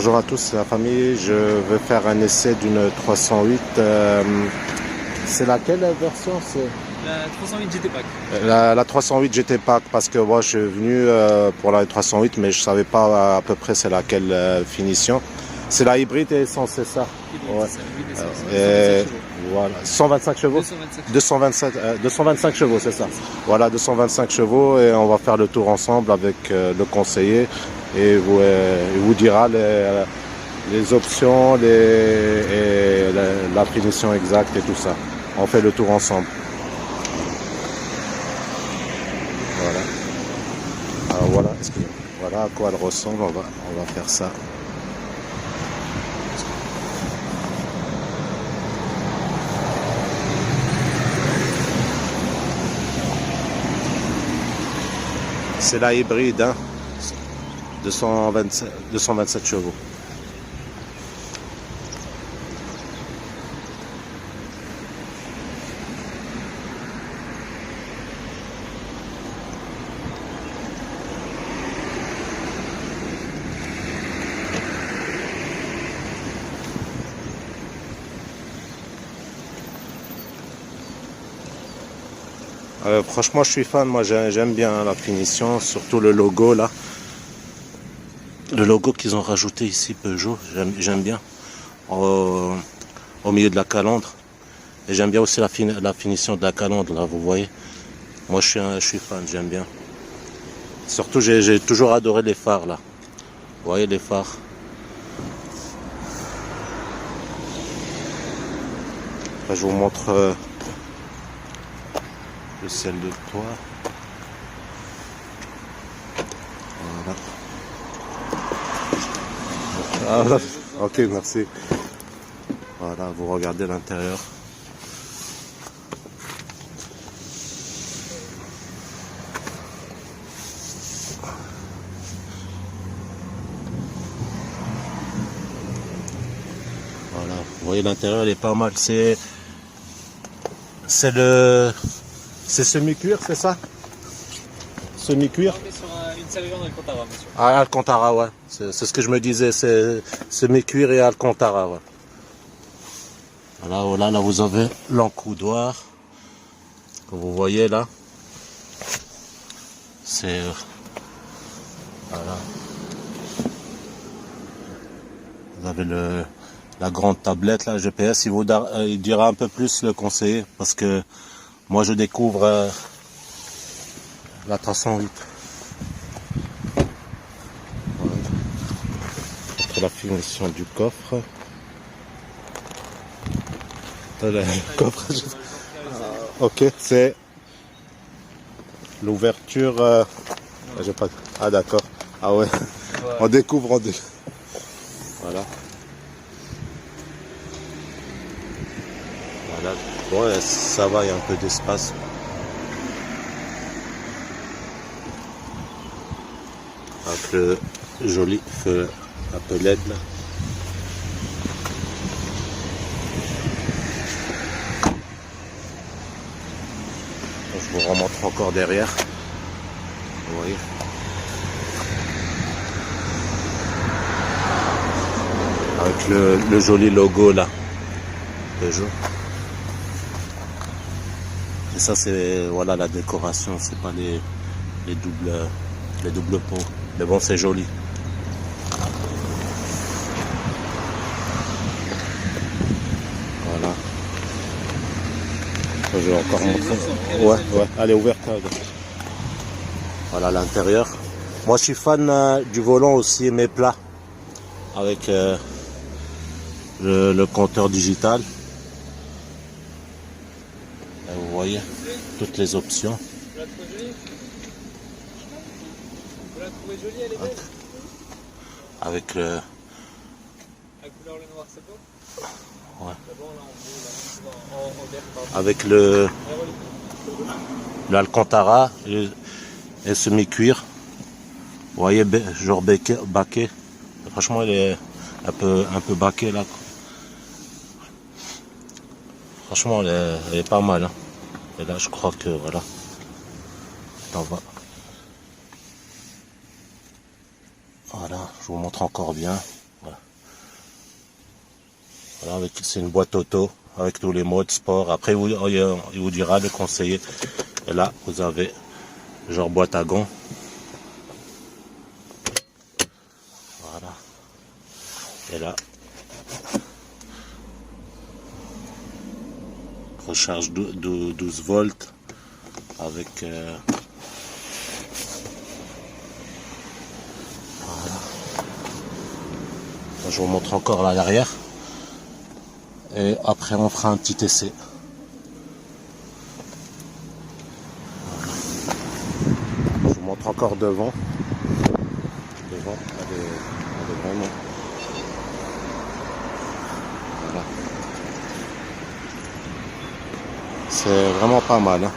Bonjour à tous la famille, je vais faire un essai d'une 308. C'est laquelle la version? C'est la 308 GT Pack. la 308 GT Pack, parce que moi je suis venu pour la 308 mais je savais pas à peu près c'est laquelle finition. C'est la hybride et essence, c'est ça? Hybride, Ouais. c'est ça, hybride essence. 125 chevaux. Voilà, 125 chevaux? 225 chevaux, c'est ça. Voilà, 225 chevaux et on va faire le tour ensemble avec le conseiller et il vous dira les options et la finition exacte et tout ça. On fait le tour ensemble. Voilà. Alors voilà, voilà à quoi elle ressemble. On va faire ça. C'est la hybride, hein, 227 chevaux. Franchement, je suis fan. Moi, j'aime bien la finition, surtout le logo là. Le logo qu'ils ont rajouté ici, Peugeot, j'aime bien. Au milieu de la calandre. Et j'aime bien aussi la finition de la calandre là, vous voyez. Moi, je suis fan, j'aime bien. Surtout, j'ai toujours adoré les phares là. Vous voyez les phares. Après, je vous montre le ciel de toit. Voilà. Ah, ok, merci. Voilà, vous regardez l'intérieur. Voilà, vous voyez l'intérieur, il est pas mal. C'est semi-cuir, c'est ça? Semi-cuir? On est sur une servure d'Alcantara, monsieur. Ah, Alcantara, ouais. C'est ce que je me disais, c'est semi-cuir et Alcantara, ouais. Voilà, là vous avez l'encoudoir. Comme vous voyez là. C'est voilà. Vous avez la grande tablette là, GPS. Il dira un peu plus le conseiller parce que moi je découvre la 308. Voilà. Entre la finition du coffre. Le coffre. Ok, c'est l'ouverture. J'ai pas. Ah d'accord. Ah ouais. Ouais. On découvre. Voilà. Voilà. Ouais, ça va, il y a un peu d'espace. Avec le joli feu un peu LED là. Je vous remontre encore derrière. Vous voyez. Avec le joli logo là. Peugeot. Et ça c'est voilà la décoration, c'est pas les doubles pots. Mais bon, c'est joli. Voilà. Je vais encore montrer. Ouais, elle est ouverte. Voilà l'intérieur. Moi, je suis fan du volant aussi, mais plat. Avec le compteur digital. Là, vous voyez toutes les options. Vous la trouvez jolie? Vous la trouvez jolie, elle est belle? Avec La couleur le noir, c'est beau? ouais. D'abord là en bleu, en vert, pardon. Avec l'Alcantara et semi-cuir. Vous voyez, genre baquet. Franchement, il est un peu baquet là. Franchement, elle est pas mal. Hein. Et là, je crois que voilà. Voilà, je vous montre encore bien. Voilà. Voilà, c'est une boîte auto avec tous les modes sport. Après, il vous dira de conseiller. Et là, vous avez genre boîte à gants. Voilà. Et là, recharge 12 volts avec voilà. Je vous montre encore là derrière. Et après, on fera un petit essai. Je vous montre encore devant. Devant, elle est vraiment. Voilà. C'est vraiment pas mal. Hein.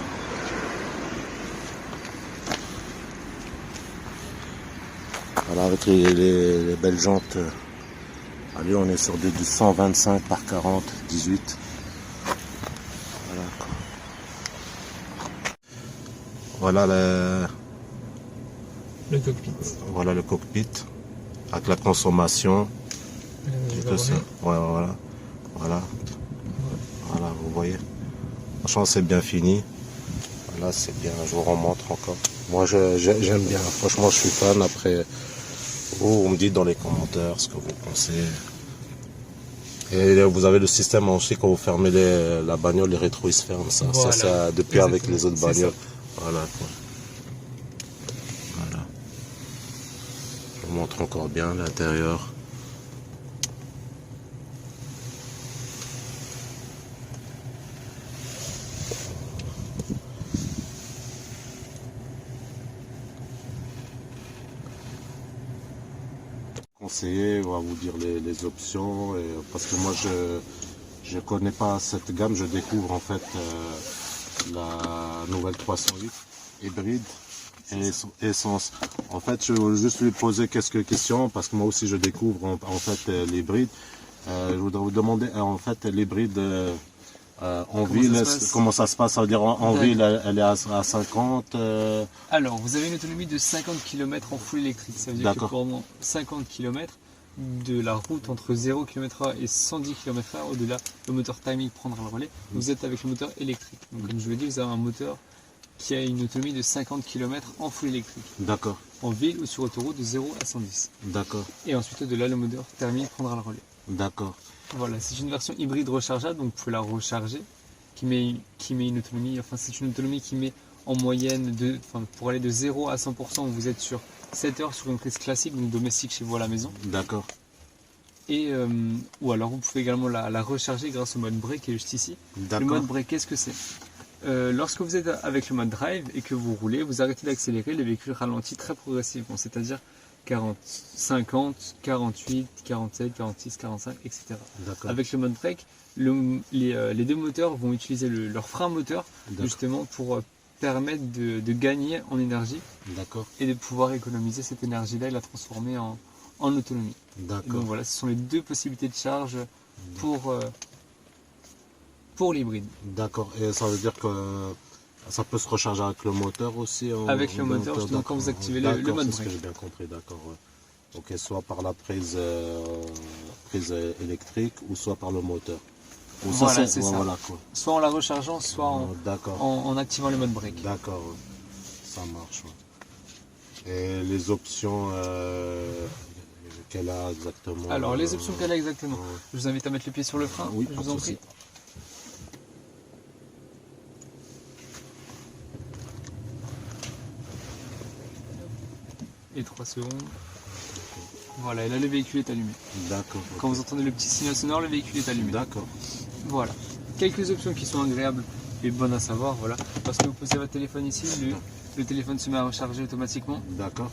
Voilà, avec les belles jantes. Allez, on est sur du 125 par 40, 18. Voilà. Voilà Le cockpit. Voilà le cockpit. Avec la consommation. Tout ça. Ouais, voilà. Voilà. Voilà, vous voyez. Franchement, c'est bien fini. Voilà, c'est bien. Je vous remontre encore. Moi, j'aime bien. Franchement, je suis fan. Après, vous me dites dans les commentaires ce que vous pensez. Et vous avez le système aussi quand vous fermez la bagnole, les rétros ils se ferment. Voilà. Ça depuis Exactement. avec les autres bagnoles. Ça. Voilà. Voilà. Je vous montre encore bien l'intérieur. Conseiller, on va vous dire les options, parce que moi je connais pas cette gamme, je découvre en fait la nouvelle 308 hybride et essence. En fait, je veux juste lui poser quelques questions parce que moi aussi je découvre en fait l'hybride. Je voudrais vous demander en fait l'hybride en ville, comment ça se passe? Ça veut dire en ville, elle est à 50 Alors, vous avez une autonomie de 50 km en full électrique. Ça veut dire que pendant 50 km de la route entre 0 km/h et 110 km/h, au-delà, le moteur thermique prendra le relais. Vous êtes avec le moteur électrique. Donc, comme je vous l'ai dit, vous avez un moteur qui a une autonomie de 50 km en full électrique. D'accord. En ville ou sur autoroute de 0 à 110. D'accord. Et ensuite, au-delà, le moteur thermique prendra le relais. D'accord. Voilà, c'est une version hybride rechargeable, donc vous pouvez la recharger, qui met une autonomie, enfin c'est une autonomie qui met en moyenne, pour aller de 0 à 100%, vous êtes sur 7 heures sur une prise classique, donc domestique chez vous à la maison. D'accord. Et, ou alors vous pouvez également la recharger grâce au mode break qui est juste ici. Le mode break, qu'est-ce que c'est? Lorsque vous êtes avec le mode drive et que vous roulez, vous arrêtez d'accélérer, le véhicule ralentit très progressivement, c'est-à-dire 40, 50, 48, 47, 46, 45, etc. Avec le mode break, les deux moteurs vont utiliser leur frein moteur justement pour permettre de gagner en énergie et de pouvoir économiser cette énergie-là et la transformer en autonomie. Donc voilà, ce sont les deux possibilités de charge pour l'hybride. D'accord, et ça veut dire que ça peut se recharger avec le moteur aussi avec le moteur, justement, quand vous activez le mode break. C'est ce que j'ai bien compris, d'accord. Ouais. Ok, soit par la prise électrique ou soit par le moteur. Ou voilà, c'est ça. Voilà, quoi. Soit en la rechargeant, soit en activant le mode break. D'accord, ouais. Ça marche. Ouais. Et les options qu'elle a exactement. Alors, les options qu'elle a exactement. Je vous invite à mettre le pied sur le frein, oui, je vous en prie. Et 3 secondes. Voilà, et là le véhicule est allumé. D'accord. Quand vous entendez le petit signal sonore, le véhicule est allumé. D'accord. Voilà. Quelques options qui sont agréables et bonnes à savoir, voilà. Parce que vous posez votre téléphone ici, le téléphone se met à recharger automatiquement. D'accord.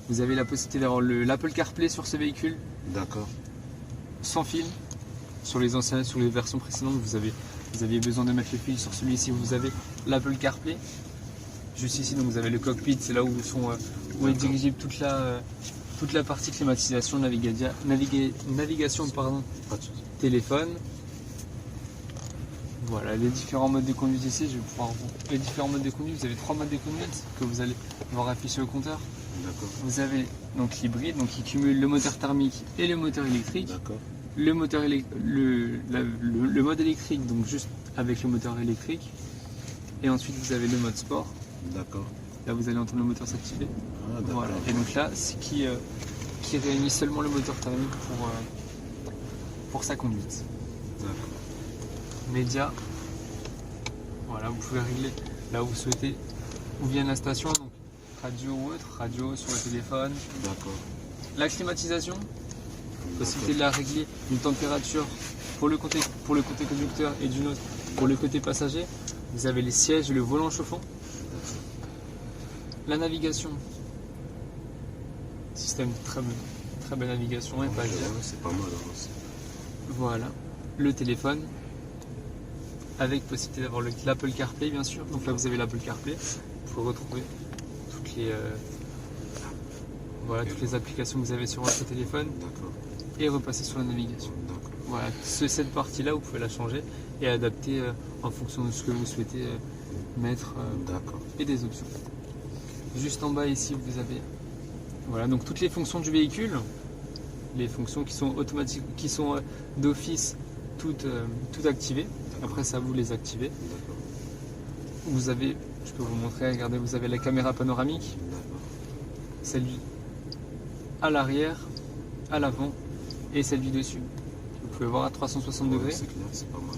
Vous avez la possibilité d'avoir l'Apple CarPlay sur ce véhicule. D'accord. Sans fil. Sur les versions précédentes, vous aviez besoin de mettre le fil. Sur celui-ci, vous avez l'Apple CarPlay. Juste ici, donc vous avez le cockpit, c'est là où est dirigible toute la partie climatisation, navigation, téléphone. Voilà, les différents modes de conduite ici, je vais pouvoir les différents modes de conduite, vous avez 3 modes de conduite que vous allez voir afficher au compteur. Vous avez donc l'hybride, donc qui cumule le moteur thermique et le moteur électrique. le moteur le mode électrique, donc juste avec le moteur électrique. Et ensuite vous avez le mode sport. D'accord. Là vous allez entendre le moteur s'activer. Ah, d'accord. Voilà. Et donc là, c'est qui réunit seulement le moteur thermique pour sa conduite. D'accord. Média. Voilà, vous pouvez régler là où vous souhaitez où vient la station, donc radio ou autre, radio sur le téléphone. D'accord. La climatisation, possibilité de la régler d'une température pour le côté conducteur et d'une autre pour le côté passager. Vous avez les sièges et le volant chauffant. La navigation, système très belle navigation et pas dire. C'est pas mal aussi. Voilà, le téléphone avec possibilité d'avoir l'Apple CarPlay bien sûr. Donc là vous avez l'Apple CarPlay, vous pouvez retrouver toutes les applications que vous avez sur votre téléphone et repasser sur la navigation. Voilà, cette partie-là vous pouvez la changer et adapter en fonction de ce que vous souhaitez mettre et des options. Juste en bas ici vous avez voilà donc toutes les fonctions du véhicule, les fonctions qui sont automatiques, qui sont d'office toutes activées. Après c'est à vous de les activer. Vous avez, je peux vous montrer, regardez, vous avez la caméra panoramique, celle à l'arrière, à l'avant et celle du dessus. Vous pouvez voir à 360 degrés. C'est clair, c'est pas mal.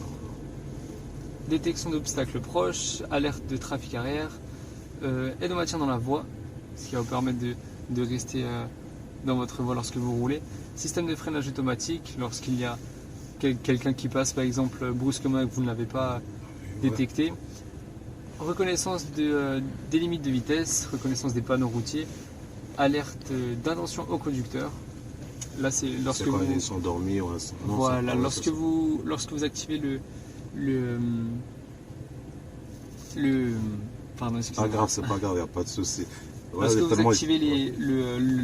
Détection d'obstacles proches, alerte de trafic arrière, aide au maintien dans la voie, ce qui va vous permettre de rester dans votre voie lorsque vous roulez. Système de freinage automatique, lorsqu'il y a quelqu'un qui passe par exemple brusquement et que vous ne l'avez pas détecté. Reconnaissance des limites de vitesse, reconnaissance des panneaux routiers, alerte d'intention au conducteur. Là c'est lorsque quand vous ils sont endormis. Ouais, voilà, lorsque vous activez pardon, c'est pas grave, il n'y a pas de souci. Ouais, lorsque vous activez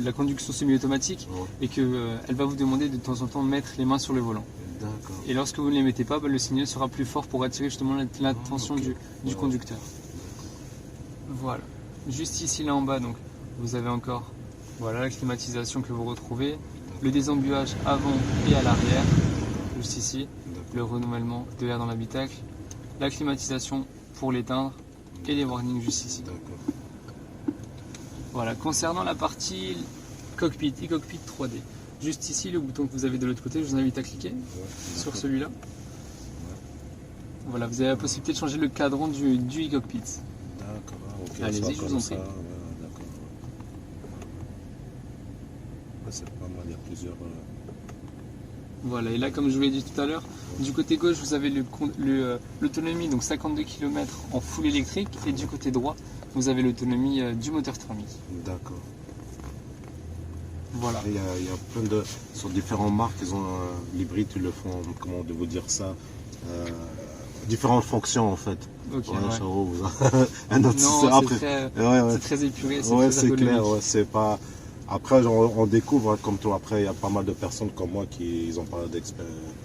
la conduction semi-automatique et qu'elle va vous demander de temps en temps de mettre les mains sur le volant. Et lorsque vous ne les mettez pas, le signal sera plus fort pour attirer justement l'attention du conducteur. Voilà. Juste ici, là en bas, donc, vous avez encore voilà, la climatisation que vous retrouvez, le désembuage avant et à l'arrière, juste ici, le renouvellement de l'air dans l'habitacle, la climatisation pour l'éteindre et les warnings juste ici. Voilà, concernant la partie cockpit, e-cockpit 3D, juste ici, le bouton que vous avez de l'autre côté, je vous invite à cliquer sur celui-là. Voilà, vous avez la possibilité de changer le cadran du e-cockpit. D'accord, ok. Allez-y, je vous en prie. C'est pas mal, il y a plusieurs. Voilà, et là, comme je vous l'ai dit tout à l'heure, du côté gauche, vous avez l'autonomie, donc 52 km en full électrique, et du côté droit, vous avez l'autonomie du moteur thermique. D'accord. Voilà. Il y a plein de. Sur différentes marques, ils ont l'hybride, ils le font, comment de vous dire ça, différentes fonctions en fait. Ok, ouais. Un autre non, c'est très épuré, c'est clair, c'est pas. Après, on découvre, comme toi, après, il y a pas mal de personnes comme moi qui n'ont pas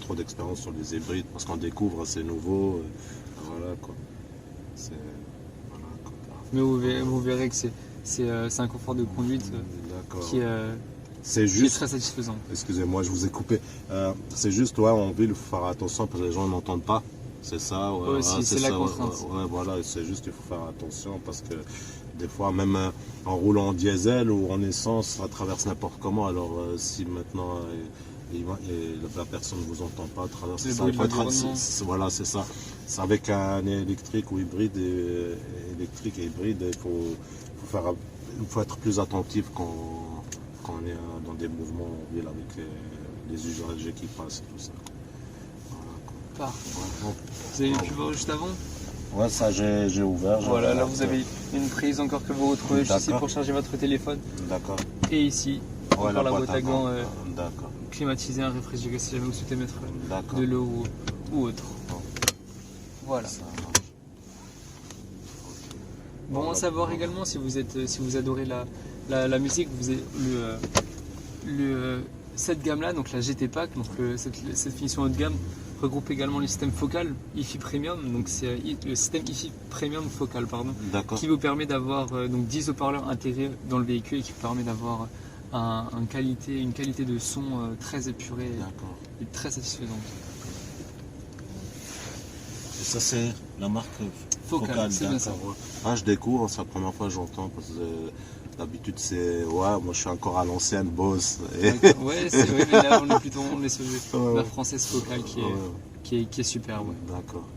trop d'expérience sur les hybrides, parce qu'on découvre, c'est nouveau, voilà quoi. Voilà, quoi. Mais vous verrez que c'est un confort de conduite qui est très satisfaisant. Excusez-moi, je vous ai coupé. C'est juste, en ville, il faut faire attention parce que les gens n'entendent pas. C'est ça, c'est la contrainte. Voilà, c'est juste, il faut faire attention parce que des fois, même en roulant en diesel ou en essence, ça traverse n'importe comment. Alors, si maintenant la personne ne vous entend pas traverser ça, voilà, c'est ça. C'est avec un électrique ou hybride, électrique et hybride, il faut être plus attentif quand on est dans des mouvements en ville avec les usagers qui passent et tout ça. Voilà, vous avez pu voir juste avant? Ouais, ça j'ai ouvert. Voilà, là vous avez une prise encore que vous retrouvez juste ici pour charger votre téléphone. D'accord. Et ici, encore la boîte à gants climatisée, réfrigérée si jamais vous souhaitez mettre de l'eau ou autre. Voilà. Bon à savoir également si vous adorez la musique, vous avez cette gamme là, donc la GT Pack, donc cette finition haut de gamme regroupe également le système focal hi-fi Premium, donc c'est le système hi-fi Premium focal qui vous permet d'avoir donc 10 haut-parleurs intégrés dans le véhicule et qui vous permet d'avoir une qualité de son très épurée est très satisfaisante. Et ça, c'est la marque Focal, c'est bien ça. Ouais. Ah, je découvre, c'est la première fois que j'entends, parce que d'habitude, c'est. Ouais, moi je suis encore à l'ancienne, Bose. Et... Ouais, c'est vrai, mais là, on est sur la française Focal qui est super. Ouais. D'accord.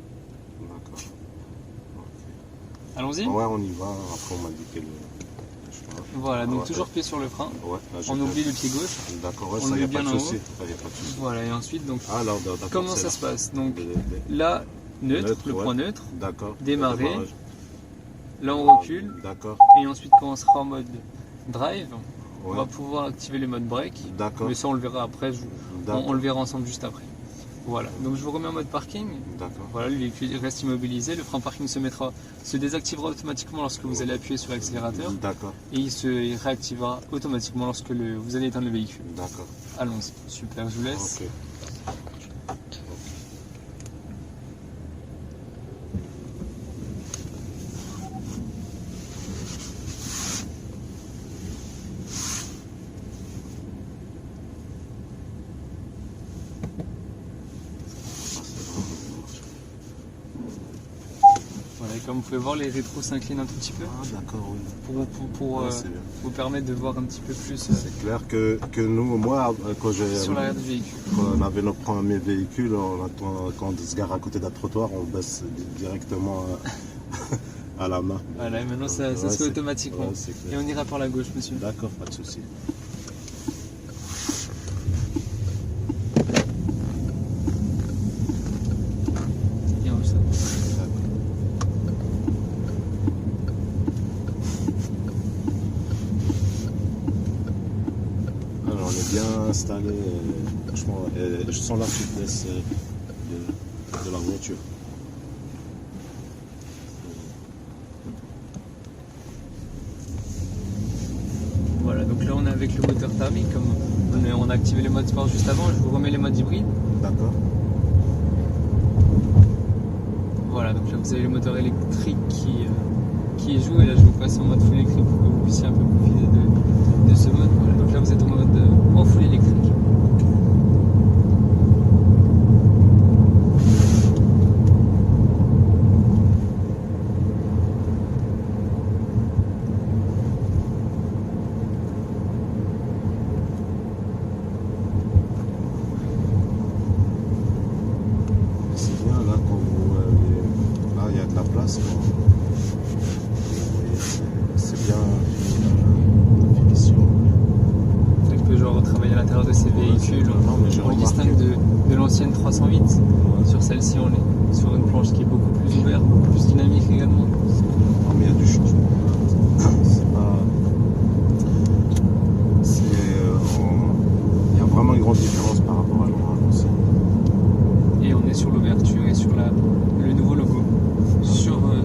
Allons-y. Ouais, on y va. Après, on m'a dit que. Voilà, donc toujours pied sur le frein. Ouais, là, on oublie le pied gauche. D'accord, ouais, ça y a pas de souci. Voilà, et ensuite, donc, comment ça se passe? Donc là, neutre, le point neutre. D'accord. Démarrer. Là, on recule. D'accord. Et ensuite, quand on sera en mode drive, on va pouvoir activer le mode break. D'accord. Mais ça, on le verra après. On le verra ensemble juste après. Voilà, donc je vous remets en mode parking. D'accord. Voilà, le véhicule reste immobilisé. Le frein parking se désactivera automatiquement lorsque vous allez appuyer sur l'accélérateur. D'accord. Et il réactivera automatiquement lorsque vous allez éteindre le véhicule. D'accord. Allons-y. Super, je vous laisse. Okay. Voilà, et comme vous pouvez voir, les rétros s'inclinent un tout petit peu. Ah, d'accord, oui. Pour vous permettre de voir un petit peu plus. C'est clair que nous, moi, quand sur l'arrière du véhicule. Quand on avait notre premier véhicule, quand on se gare à côté d'un trottoir, on baisse directement à la main. Voilà, et maintenant ça se fait automatiquement. Ouais, et on ira par la gauche, monsieur. D'accord, pas de souci. On est bien installé, franchement, je sens la souplesse de la voiture. Voilà, donc là on est avec le moteur thermique, comme on a activé le mode sport juste avant, je vous remets les modes hybrides. D'accord. Voilà, donc là vous avez le moteur électrique qui joue, et là je vous passe en mode full électrique pour que vous puissiez un peu profiter de ce mode. Voilà, donc là vous êtes en mode en full électrique. C'est bien là quand vous là il y a de la place. C'est bien la finition. Donc Peugeot retravaille à l'intérieur de ces véhicules. On le distingue de l'ancienne 308. Sur celle-ci, on est sur une planche qui est beaucoup plus ouverte, beaucoup plus dynamique également. Non, mais il y a du changement. Il y a vraiment une grande différence par rapport à l'ancienne. Et on est sur l'ouverture et sur le nouveau logo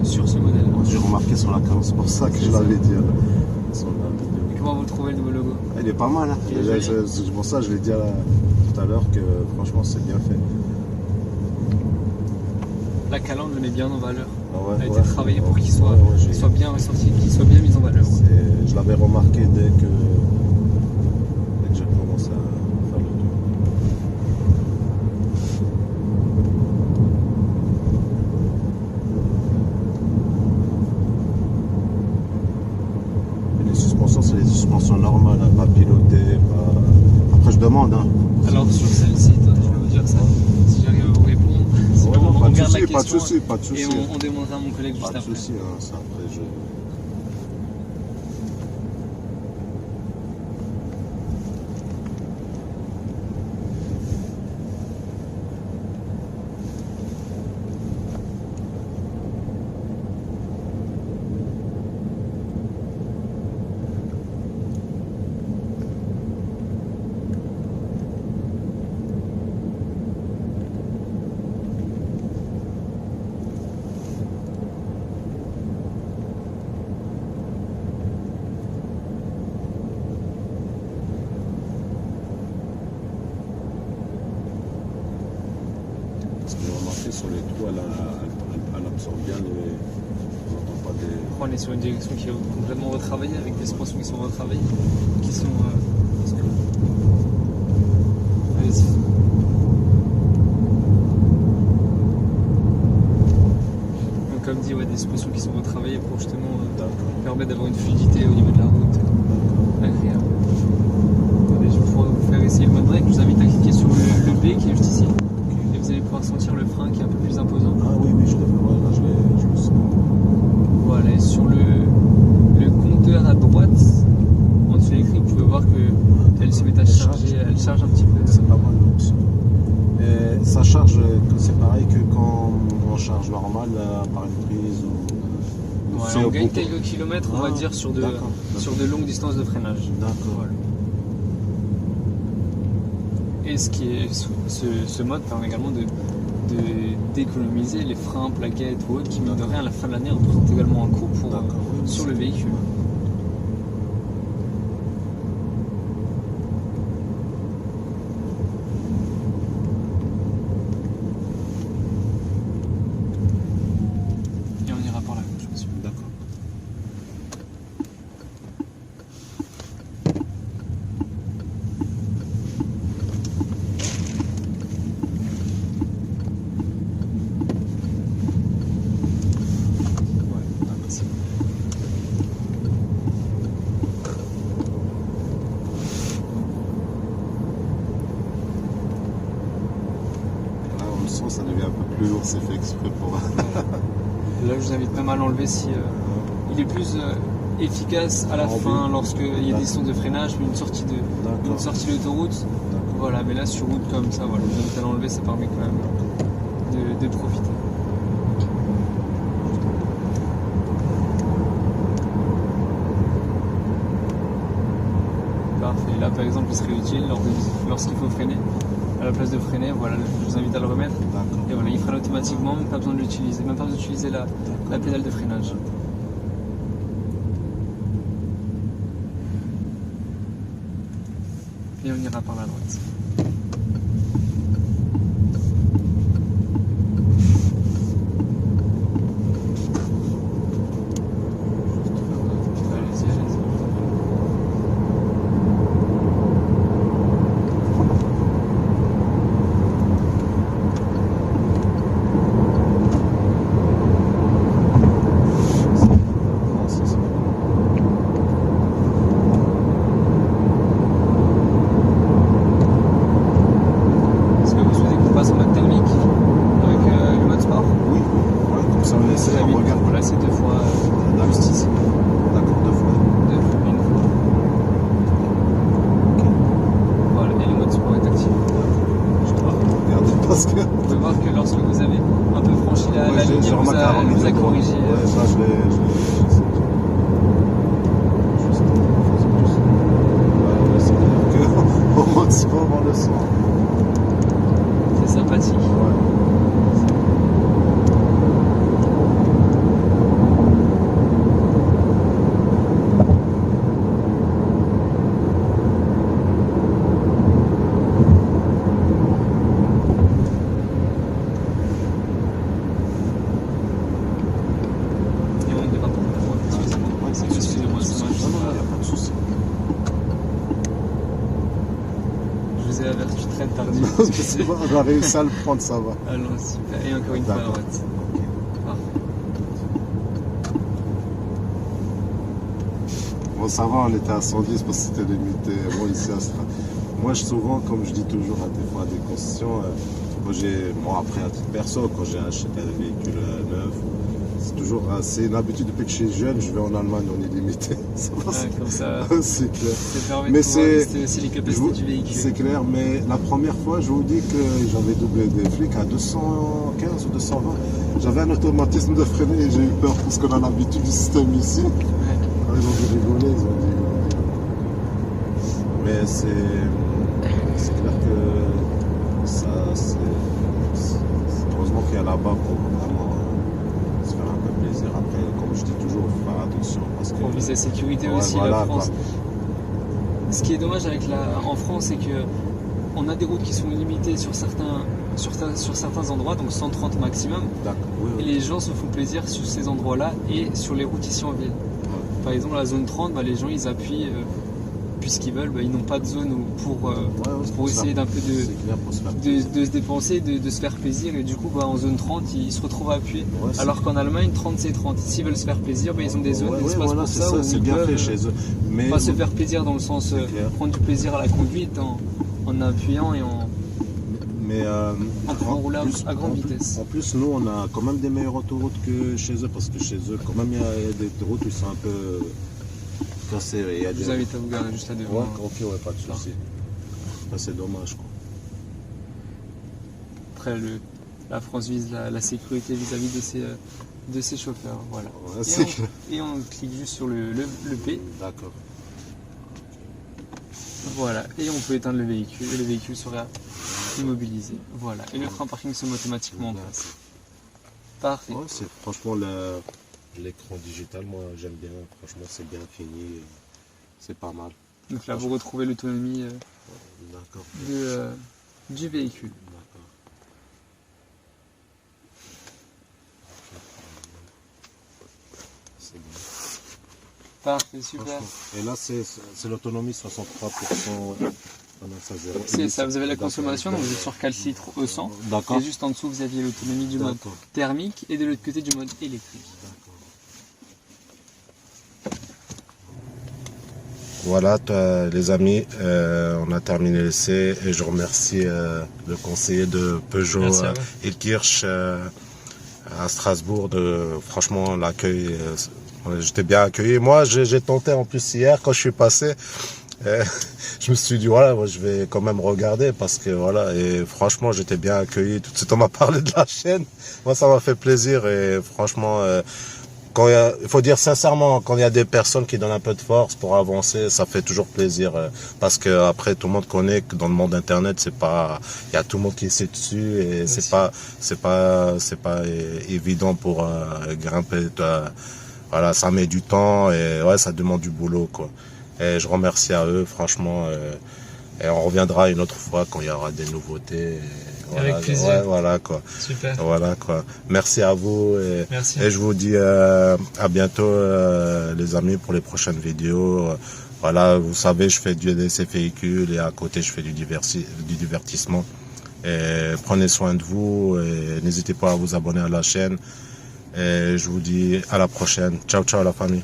sur ce modèle. J'ai remarqué sur la carte, c'est pour ça que je l'avais dit. Et comment vous trouvez le nouveau logo? Il est pas mal, hein. C'est pour ça que je l'ai dit tout à l'heure que franchement c'est bien fait. La calandre le met bien en valeur. Ah ouais, a été travaillé pour qu'il soit bien ressorti, qu'il soit bien mis en valeur. Je l'avais remarqué dès que j'ai commencé à faire le tour. Les suspensions, c'est les suspensions normales, hein, pas pilotées, pas... Après je demande. Hein. Alors sur celle-ci, je vais vous dire ça, si j'arrive à vous répondre. Si ouais, on regarde la question, pas de souci. Et on demandera à mon collègue juste après. Pas de souci, hein, ça après je... Parce que j'ai remarqué sur les trous, elle absorbe bien les... On n'entend pas des... On est sur une direction qui est complètement retravaillée, avec des suspensions qui sont retravaillées, qui sont... Allez-y. dispositions qui sont retravaillées pour justement permettre d'avoir une fluidité au niveau de la route agréable. Attendez, je vais pouvoir vous faire essayer le mode break. Je vous invite à cliquer sur le B qui est juste ici. Et vous allez pouvoir sentir le frein qui est un peu plus imposant. Ah oui, je le vois, là je le sens. Voilà, et sur le compteur à droite, en dessous de l'écrit, vous pouvez voir qu'elle se met à charger, elle charge un petit peu. C'est pas mal l'option. Et ça charge, c'est pareil que quand on charge normal par une prise ou Ouais, on gagne quelques kilomètres, on va dire, sur de longues distances de freinage. D'accord. Voilà. Et ce mode permet également d'économiser les freins, plaquettes ou autres qui, mine de rien, à la fin de l'année représentent également un coût sur le véhicule. Et on ira par la gauche, monsieur. D'accord. Ça devient un peu plus lourd, c'est fait exprès pour... Là, je vous invite même à l'enlever si il est plus efficace à la fin lorsqu'il y a des distances de freinage, une sortie d'autoroute. Voilà, mais là sur route comme ça, voilà, je vous invite à l'enlever, ça permet quand même de profiter. Parfait. Là, par exemple, il serait utile lorsqu'il faut freiner. À la place de freiner, voilà, je vous invite à le remettre. Et voilà, il freine automatiquement, même pas besoin de l'utiliser, même pas besoin d'utiliser la pédale de freinage. Et on ira par la droite. Voilà, c'est 2 fois juste ici. D'accord, 2 fois. 2 fois, une fois. Okay. Voilà, et le mode sport est actif. Je dois regarder parce que... Vous pouvez voir que lorsque vous avez un peu franchi la ligne, il vous a corrigé. Ouais, ça je l'ai. Au mode sport, on le sent. C'est sympathique. Ouais. Je suis très tardif. C'est bon, on a réussi à le prendre, ça va. Alors, super. Et encore une fois à droite. Parfait. Bon, ça va, on était à 110 parce que c'était limité. Bon, ici à Strasbourg. Moi, souvent, comme je dis toujours à des fois à des concessions, après à titre perso, quand j'ai acheté un véhicule neuf, c'est toujours c'est une habitude depuis que je suis jeune, je vais en Allemagne, on est limité. Comme ça, c'est clair. Ça permet de tester aussi les capacités du véhicule. C'est clair, mais la première fois, je vous dis que j'avais doublé des flics à 215 ou 220. J'avais un automatisme de freiner et j'ai eu peur parce qu'on a l'habitude du système ici. Ouais. Ils ont dû rigoler, ils ont dit. Mais c'est clair que ça, c'est heureusement qu'il y a là-bas pour vraiment se faire un peu plaisir. Après, comme je dis toujours, il faut faire attention. Pour viser la sécurité aussi, voilà, la France. Ce qui est dommage en France, c'est qu'on a des routes qui sont limitées sur certains endroits, donc 130 maximum. Oui. Et les gens se font plaisir sur ces endroits-là et sur les routes ici en ville. Par exemple, la zone 30, les gens ils appuient puisqu'ils veulent, ils n'ont pas de zone pour essayer d'un peu de se dépenser, de se faire plaisir. Et du coup, en zone 30, ils se retrouvent à appuyer. Alors qu'en Allemagne, 30 c'est 30. S'ils veulent se faire plaisir, ils ont des zones d'espace pour ça. C'est bien fait chez eux. Mais pas se faire plaisir dans le sens prendre du plaisir à la conduite en appuyant et en rouler à grande vitesse. En plus, nous, on a quand même des meilleures autoroutes que chez eux, parce que chez eux, quand même, il y a des routes où ils sont un peu cassées. Je vous invite à vous garer juste là devant. Ouais, pas de souci. C'est dommage, quoi. Après, la France vise la sécurité vis-à-vis de ses chauffeurs. Voilà. Et on clique juste sur le P. D'accord. Voilà. Et on peut éteindre le véhicule. Et le véhicule sera immobilisé. Voilà. Et le frein parking se met automatiquement en place. Parfait. Ouais, franchement, l'écran digital, moi j'aime bien. Franchement, c'est bien fini. C'est pas mal. Donc là, vous retrouvez l'autonomie du véhicule. C'est bien. Parfait, super. Et là, c'est l'autonomie 63%. C'est ça, vous avez la consommation, donc vous êtes sur 4 litres au 100. D'accord. Et juste en dessous, vous aviez l'autonomie du mode thermique et de l'autre côté du mode électrique. Voilà, les amis, on a terminé l'essai et je remercie le conseiller de Peugeot, Ilkirch, à Strasbourg. Franchement, l'accueil, j'étais bien accueilli. Moi, j'ai tenté en plus hier quand je suis passé. Je me suis dit voilà, moi, je vais quand même regarder parce que voilà, et franchement j'étais bien accueilli. Tout de suite on m'a parlé de la chaîne, moi ça m'a fait plaisir. Et franchement il faut dire sincèrement, quand il y a des personnes qui donnent un peu de force pour avancer, ça fait toujours plaisir, parce que après tout le monde connaît que dans le monde internet, c'est pas, il y a tout le monde qui essaie dessus et c'est pas évident pour grimper. Voilà, ça met du temps et ouais, ça demande du boulot, quoi. Et je remercie à eux, franchement. Et on reviendra une autre fois quand il y aura des nouveautés. Voilà, avec plaisir. Ouais, voilà, quoi. Super. Voilà, quoi. Merci à vous. Merci. Et je vous dis à bientôt, les amis, pour les prochaines vidéos. Voilà, vous savez, je fais du essai véhicule et à côté, je fais du divertissement. Et prenez soin de vous et n'hésitez pas à vous abonner à la chaîne. Et je vous dis à la prochaine. Ciao, ciao la famille.